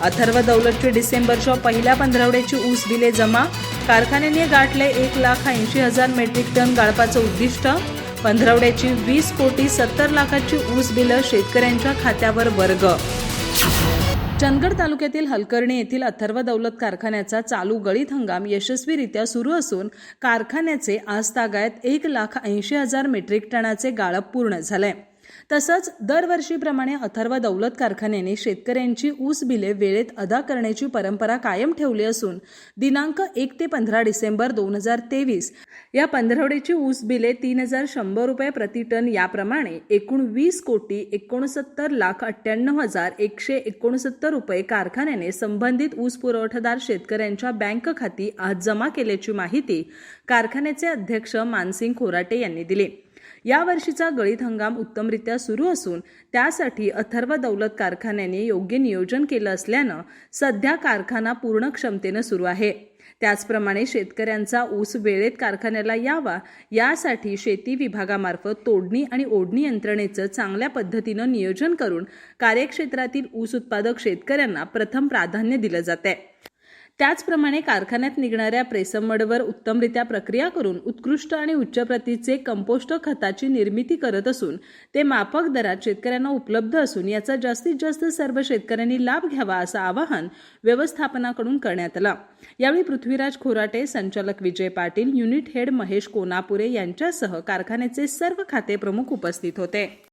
अथर्व दौलतची डिसेंबरच्या पहिल्या पंधरवड्याची ऊस बिले जमा. कारखान्याने गाठले 1,80,000 मेट्रिक टन गाळपाचं उद्दिष्ट. पंधरवड्याची 20,70,00,000ची ऊस बिलं शेतकऱ्यांच्या खात्यावर वर्ग. चंदगड तालुक्यातील हलकर्णी येथील अथर्व दौलत कारखान्याचा चालू गळीत हंगाम यशस्वीरित्या सुरू असून कारखान्याचे आजतागायत 1,80,000 मेट्रिक टनाचे गाळप पूर्ण झाले. तसंच दरवर्षीप्रमाणे अथर्व दौलत कारखान्याने शेतकऱ्यांची ऊस बिले वेळेत अदा करण्याची परंपरा कायम ठेवली असून दिनांक 1 ते 15 डिसेंबर 2023 या पंधरवड्याची ऊस बिले 3,100 रुपये प्रति टन याप्रमाणे एकूण 20,69,98,169 रुपये कारखान्याने संबंधित ऊस पुरवठादार शेतकऱ्यांच्या बँक खाती आज जमा केल्याची माहिती कारखान्याचे अध्यक्ष मानसिंग खोराटे यांनी दिली. या वर्षीचा गळीत हंगाम उत्तमरित्या सुरू असून त्यासाठी अथर्व दौलत कारखान्याने योग्य नियोजन केलं असल्यानं सध्या कारखाना पूर्ण क्षमतेनं सुरू आहे. त्याचप्रमाणे शेतकऱ्यांचा ऊस वेळेत कारखान्याला यावा यासाठी शेती विभागामार्फत तोडणी आणि ओढणी यंत्रणेचं चांगल्या पद्धतीनं नियोजन करून कार्यक्षेत्रातील ऊस उत्पादक शेतकऱ्यांना प्रथम प्राधान्य दिलं जाते. त्याचप्रमाणे कारखान्यात निघणाऱ्या प्रेसमडवर उत्तमरित्या प्रक्रिया करून उत्कृष्ट आणि उच्च प्रतीचे कंपोस्ट खताची निर्मिती करत असून ते माफक दरात शेतकऱ्यांना उपलब्ध असून याचा जास्तीत जास्त सर्व शेतकऱ्यांनी लाभ घ्यावा असं आवाहन व्यवस्थापनाकडून करण्यात आलं. यावेळी पृथ्वीराज खोराटे, संचालक विजय पाटील, युनिट हेड महेश कोनापुरे यांच्यासह कारखान्याचे सर्व खाते प्रमुख उपस्थित होते.